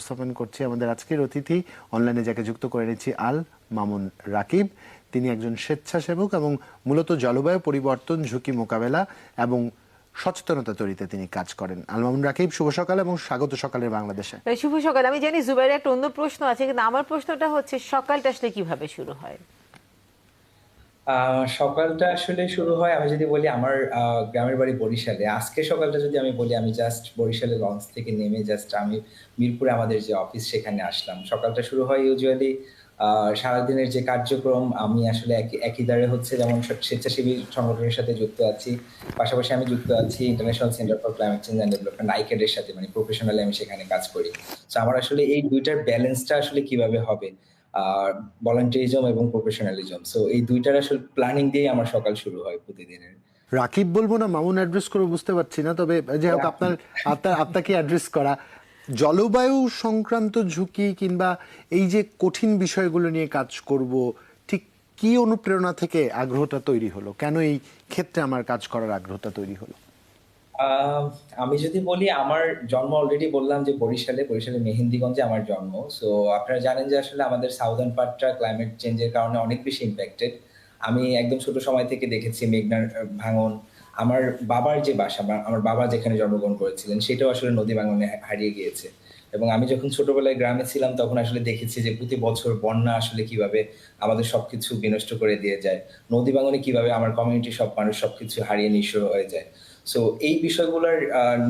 উপস্থাপন করছি আমাদের আজকের অতিথি, অনলাইনে যাকে যুক্ত করে নিচ্ছি, আল মামুন রাকিব। তিনি একজন স্বেচ্ছাসেবক এবং মূলত জলবায়ু পরিবর্তন ঝুঁকি মোকাবেলা এবং সচেতনতা তৈরিতে তিনি কাজ করেন। আল মামুন রাকিব, শুভ সকাল এবং স্বাগত সকালের বাংলাদেশে। শুভ সকাল। আমি জানি জুবাইরের একটা অন্য প্রশ্ন আছে, কিন্তু আমার প্রশ্নটা হচ্ছে সকালটা আসলে কিভাবে শুরু হয়? সকালটা আসলে শুরু হয়, আমি যদি বলি আমার গ্রামের বাড়ি বরিশালে। আজকে সকালটা যদি আমি বলি, আমি জাস্ট বরিশালে লঞ্চ থেকে নেমে জাস্ট আমি মিরপুরে আমাদের যে অফিস সেখানে আসলাম। সকালটা শুরু হয় ইউজুয়ালি সারাদিনের যে কার্যক্রম, আমি আসলে একই হচ্ছে যেমন স্বেচ্ছাসেবী সংগঠনের সাথে যুক্ত আছি। পাশাপাশি আমি যুক্ত আছি international centre for climate change and development ICCAD এর সাথে, মানে প্রফেশনালি আমি সেখানে কাজ করি। সো আমার আসলে এই ২ টার ব্যালেন্সটা আসলে কিভাবে হবে? ভলান্টিয়ারিজম এবং প্রফেশনালিজম। সো এই ২ টার আসলে প্ল্যানিং দিয়েই আমার সকাল শুরু হয় প্রতিদিনের। রাকিব বলবো না মামুন অ্যাড্রেস করবো বুঝতে পারছি না, তবে যাই হোক আপনাকে অ্যাড্রেস করা। জলবায়ু সংক্রান্ত ঝুঁকি কিংবা এই যে কঠিন বিষয়গুলো নিয়ে কাজ করব, ঠিক কি অনুপ্রেরণা থেকে আগ্রহটা তৈরি হলো? কেন এই ক্ষেত্রে আমার কাজ করার আগ্রহটা তৈরি হলো? আমি যদি বলি, আমার জন্ম অলরেডি বললাম যে বরিশালে মেহেন্দিগঞ্জে আমার জন্ম। সো আপনারা জানেন যে আসলে আমাদের সাউদার্ন পার্টটা ক্লাইমেট চেঞ্জ এর কারণে অনেক বেশি ইমপ্যাক্টেড। আমি একদম ছোট সময় থেকে দেখেছি মেঘনার ভাঙন। আমার বাবার যে বাসা বা আমার বাবা যেখানে জন্মগ্রহণ করেছিলেন সেটাও আসলে নদী ভাঙনে হারিয়ে গিয়েছে। এবং আমি যখন ছোটবেলায় গ্রামে ছিলাম তখন আসলে দেখেছি যে প্রতি বছর বন্যা আসলে কিভাবে আমাদের সবকিছু বিনষ্ট করে দিয়ে যায়। নদী ভাঙনে কিভাবে আমার কমিউনিটির সব মানুষ সবকিছু হারিয়ে নিঃস্ব হয়ে যায়। সো এই বিষয়গুলোর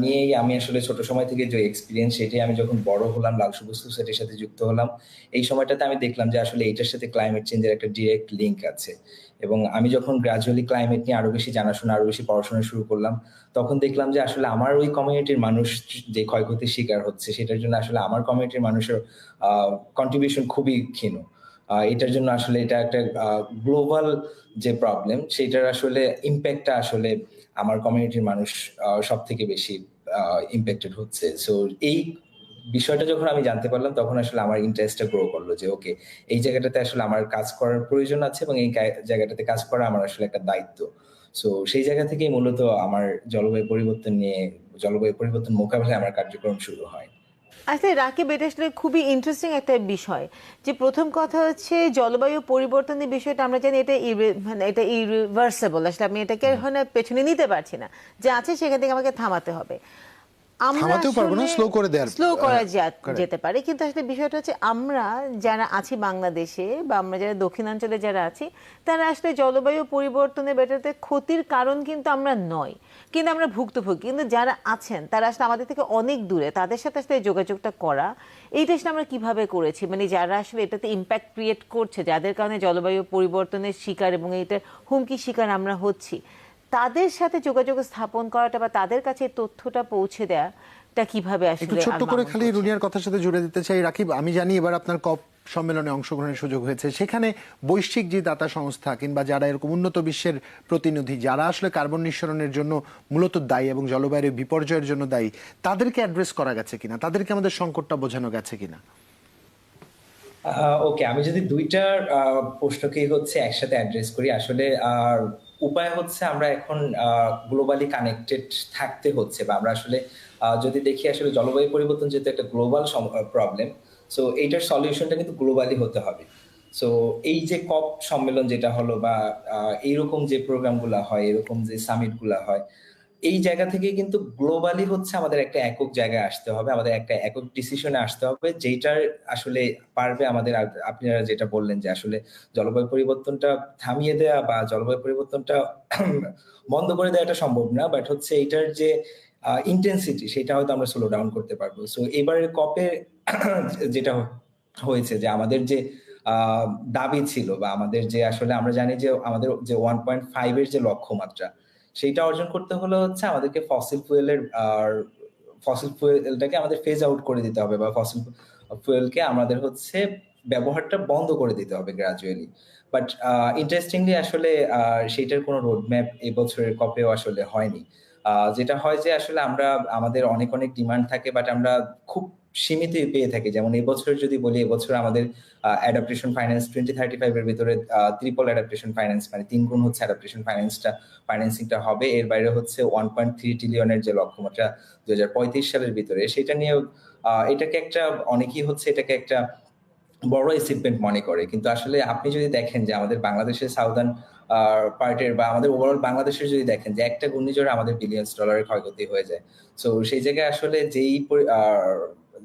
নিয়েই আমি আসলে ছোট সময় থেকে যে এক্সপেরিয়েন্স, সেটাই আমি যখন বড় হলাম, লাল সবুজ সোসাইটির সাথে যুক্ত হলাম, এই সময়টাতে আমি দেখলাম যে আসলে এটার সাথে ক্লাইমেট চেঞ্জ এর একটা ডিরেক্ট লিঙ্ক আছে। এবং আমি যখন গ্র্যাজুয়ালি ক্লাইমেট নিয়ে আরো বেশি জানাশোনা, আরো বেশি পড়াশোনা শুরু করলাম, তখন দেখলাম যে আসলে আমার ওই কমিউনিটির মানুষ যে ক্ষয়ক্ষতির শিকার হচ্ছে, সেটার জন্য আসলে আমার কমিউনিটির মানুষের কন্ট্রিবিউশন খুবই ক্ষীণ। এটার জন্য আসলে এটা একটা গ্লোবাল যে প্রবলেম, সেটার আসলে ইমপ্যাক্টটা আসলে আমার কমিউনিটির মানুষ সবথেকে বেশি ইমপ্যাক্টেড হচ্ছে। সো এই বিষয়টা যখন আমি জানতে পারলাম, তখন আসলে আমার ইন্টারেস্টটা গ্রো করলো যে ওকে, এই জায়গাটাতে আসলে আমার কাজ করার প্রয়োজন আছে এবং এই জায়গাটাতে কাজ করা আমার আসলে একটা দায়িত্ব। সো সেই জায়গা থেকেই মূলত আমার জলবায়ু পরিবর্তন মোকাবেলায় আমার কার্যক্রম শুরু হয়। আসলে রাকিব, এটা আসলে খুবই ইন্টারেস্টিং একটা বিষয়। যে প্রথম কথা হচ্ছে জলবায়ু পরিবর্তনের বিষয়টা আমরা জানি এটা মানে এটা ইরিভার্সেবল। আসলে আমি এটাকে এখন আর পেছনে নিতে পারছি না, যা আছে সেখান থেকে আমাকে থামাতে হবে। আমরা থামাতেও পারবো না, স্লো করে স্লো করা করে। যেতে পারে, কিন্তু আসলে বিষয়টা হচ্ছে আমরা যারা আছি বাংলাদেশে বা আমরা যারা দক্ষিণাঞ্চলে যারা আছি, তারা আসলে জলবায়ু পরিবর্তনের বেটাতে ক্ষতির কারণ কিন্তু আমরা নয়, কিন্তু আমরা ভুক্তভোগী। কিন্তু যারা আছেন তারা আসলে আমাদের থেকে অনেক দূরে, তাদের সাথে আসলে যোগাযোগটা করা, এইটা আসলে আমরা কিভাবে করেছি, মানে যারা আসলে এটাতে ইম্প্যাক্ট ক্রিয়েট করছে, যাদের কারণে জলবায়ু পরিবর্তনের শিকার এবং এইটার হুমকি শিকার আমরা হচ্ছি, তাদের সাথে যোগাযোগ স্থাপন করাটা বা তাদের কাছে এই তথ্যটা পৌঁছে দেওয়াটা কিভাবে একটু আসলে ছোট্ট করে খালি রুনিয়ার কথার সাথে জুড়ে দিতে চাই রাকিব। আমি জানি এবার আপনার কপ সম্মেলনে অংশগ্রহণের সুযোগ হয়েছে, সেখানে বৈশ্বিক যে দাতা সংস্থা কিংবা যারা এরকম উন্নত বিশ্বের প্রতিনিধি, যারা আসলে কার্বন নিঃসরণের জন্য মূলত দায়ী এবং জলবায়ুর বিপর্যয়ের জন্য দায়ী, তাদেরকে অ্যাড্রেস করা গেছে কিনা, তাদেরকে আমাদের সংকটটা বোঝানো গেছে কিনা? ওকে, আমি যদি ২ টার প্রশ্নকেই হচ্ছে একসাথে অ্যাড্রেস করি। আসলে উপায় হচ্ছে আমরা এখন গ্লোবালি কানেক্টেড থাকতে হচ্ছে, বা আমরা আসলে যদি দেখি আসলে জলবায়ু পরিবর্তন যেহেতু একটা গ্লোবাল প্রবলেম, সো এইটার সলিউশনটা কিন্তু গ্লোবালি হতে হবে। সো এই যে কপ সম্মেলন যেটা হলো বা এইরকম যে প্রোগ্রামগুলা হয়, এরকম যে সামিটগুলা হয়, এই জায়গা থেকে কিন্তু গ্লোবালি হচ্ছে আমাদের একটা একক জায়গায় আসতে হবে। আমাদের একটা একক ডিসিশনে আসতে হবে, যেইটার আসলে পারবে আমাদের আপনারা যেটা বললেন যে আসলে জলবায়ু পরিবর্তনটা থামিয়ে দেয়া বা জলবায়ু পরিবর্তনটা বন্ধ করে দেওয়াটা সম্ভব না। বাট হচ্ছে এইটার যে ইনটেনসিটি, সেটা হয়তো আমরা স্লো ডাউন করতে পারবো। সো এবারের কপে যেটা হয়েছে যে আমাদের যে আ দাবি ছিল বা আমাদের যে আসলে আমরা জানি যে আমাদের যে 1.5 এর যে লক্ষ্যমাত্রা, সেইটা অর্জন করতে হলে হচ্ছে আমাদেরকে ফসিল ফুয়েলটাকে আমাদের ফেজ আউট করে দিতে হবে, বা ফসিল ফুয়েলকে আমাদের হচ্ছে ব্যবহারটা বন্ধ করে দিতে হবে গ্র্যাজুয়ালি। বাট ইন্টারেস্টিংলি আসলে সেইটার কোনো রোড ম্যাপ এবছরের কপেও আসলে হয়নি। যেটা হয় যে আসলে আমরা আমাদের অনেক ডিমান্ড থাকে, বাট আমরা খুব সীমিতই পেয়ে থাকি। যেমন এবছর যদি বলি, এবছর আমাদের অ্যাডাপ্টেশন ফাইন্যান্স 2035 এর ভিতরে ট্রিপল অ্যাডাপ্টেশন ফাইন্যান্স, মানে ৩ গুণ হচ্ছে অ্যাডাপ্টেশন ফাইন্যান্সিংটা হবে। এর বাইরে হচ্ছে 1.3 ট্রিলিয়নের যে লক্ষ্যমাত্রা ২০৩৫ সালের ভিতরে, সেটা নিয়েও এটাকে একটা অনেকেই হচ্ছে এটাকে একটা বড় অ্যাচিভমেন্ট মনে করে। কিন্তু আসলে আপনি যদি দেখেন যে আমাদের বাংলাদেশের সাউদার্ন পার্টের বা আমাদের ওভারঅল বাংলাদেশের যদি দেখেন যে একটা ঘূর্ণিঝড়ে আমাদের বিলিয়নস ডলারের ক্ষয়ক্ষতি হয়ে যায়। সো সেই জায়গায় আসলে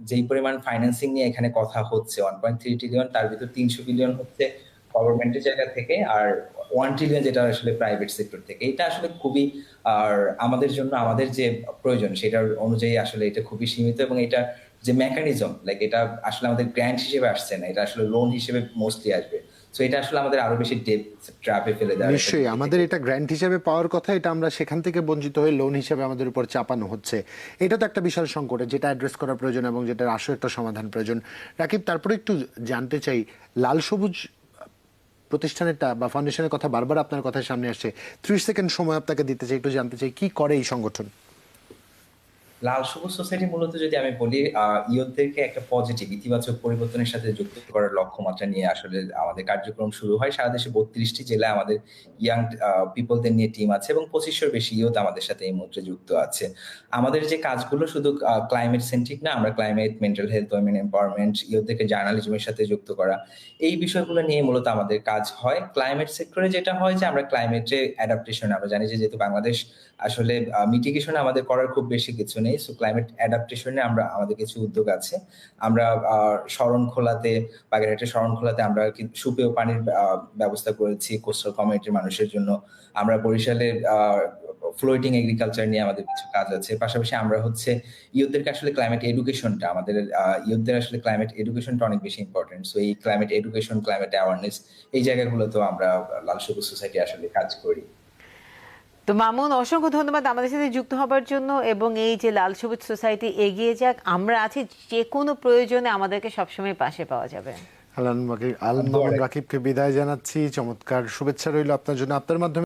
যেই পরিমাণ ফাইন্যান্সিং নিয়ে এখানে কথা হচ্ছে 1.3 ট্রিলিয়ন, তার ভিতর 300 বিলিয়ন হচ্ছে গভর্নমেন্টের জায়গা থেকে আর 1 ট্রিলিয়ন যেটা আসলে প্রাইভেট সেক্টর থেকে। এটা আসলে খুবই আর আমাদের জন্য আমাদের যে প্রয়োজন সেটার অনুযায়ী আসলে এটা খুবই সীমিত এবং এটা যে মেকানিজম লাইক এটা আসলে আমাদের গ্র্যান্ট হিসেবে আসছে না। এটা আসলে লোন হিসেবে মোস্টলি আসবে। সো এটা আসলে আমাদের আরো বেশি ডেপ ট্র্যাপে ফেলে দেওয়ার একটা নিশ্চয়ই দিকে আমাদের থেকে। এটা গ্র্যান্ট হিসেবে পাওয়ার কথা, এটা আমরা সেখান থেকে বঞ্চিত হয়ে লোন হিসেবে আমাদের উপর চাপানো হচ্ছে। এটা তো একটা বিশাল সংকট, যেটা অ্যাড্রেস করা প্রয়োজন এবং যেটার আসলে একটা সমাধান প্রয়োজন। রাকিব, তারপরে একটু জানতে চাই, লাল সবুজ প্রতিষ্ঠানেরটা বা ফাউন্ডেশনের কথা বারবার আপনার কথার সামনে আসছে। 30 সেকেন্ড সময় আপনাকে দিতে চাই, একটু জানতে চাই কি করে এই সংগঠন। লাল সবুজ সোসাইটি মূলত যদি আমি বলি ইয়ুথদেরকে একটা পজিটিভ ইতিবাচক পরিবর্তনের সাথে যুক্ত করার লক্ষ্যমাত্রা নিয়ে আসলে আমাদের কার্যক্রম শুরু হয়। সারা দেশে 32টি জেলায় আমাদের ইয়াং পিপলদের নিয়ে টিম আছে এবং 2500-এর বেশি ইয়ুথ আমাদের সাথে এই মুহূর্তে যুক্ত আছে। আমাদের যে কাজগুলো শুধু ক্লাইমেট সেন্ট্রিক না, আমরা climate, mental health, women empowerment, ইয়ুথদেরকে জার্নালিজমের সাথে যুক্ত করা, এই বিষয়গুলো নিয়ে মূলত আমাদের কাজ হয়। ক্লাইমেট সেক্টরে যেটা হয় যে আমরা ক্লাইমেটে অ্যাডাপ্টেশন, আমরা জানি যে যেহেতু বাংলাদেশ আসলে মিটিগেশন আমাদের করার খুব বেশি কিছু নেই। সো ক্লাইমেট অ্যাডাপ্টেশনে আমাদের কিছু উদ্যোগ আছে। আমরা শরণখোলাতে, বাগেরহাটের শরণখোলাতে আমরা সুপেয় পানির ব্যবস্থা করেছি কোস্টাল কমিউনিটির মানুষের জন্য। আমরা বরিশালে ফ্লোটিং এগ্রিকালচার নিয়ে আমাদের কিছু কাজ আছে। পাশাপাশি আমরা হচ্ছে ইয়ুথদেরকে আসলে ক্লাইমেট এডুকেশনটা আমাদের ইয়ুথদের আসলে ক্লাইমেট এডুকেশনটা অনেক বেশি ইম্পর্টেন্ট। সো এই ক্লাইমেট এডুকেশন, ক্লাইমেট অ্যাওয়ারনেস এই জায়গাগুলোতেও আমরা লাল সবুজ সোসাইটি আসলে কাজ করি। তো মামুন, অসংখ্য ধন্যবাদ আমাদের সাথে যুক্ত হবার জন্য। এবং এই যে লাল সবুজ সোসাইটি এগিয়ে যাক, আমরা আছি, যে কোনো প্রয়োজনে আমাদেরকে সবসময় পাশে পাওয়া যাবে। আল মামুন রাকিবকে বিদায় জানাচ্ছি। চমৎকার শুভেচ্ছা রইল আপনার জন্য। আপনার মাধ্যমে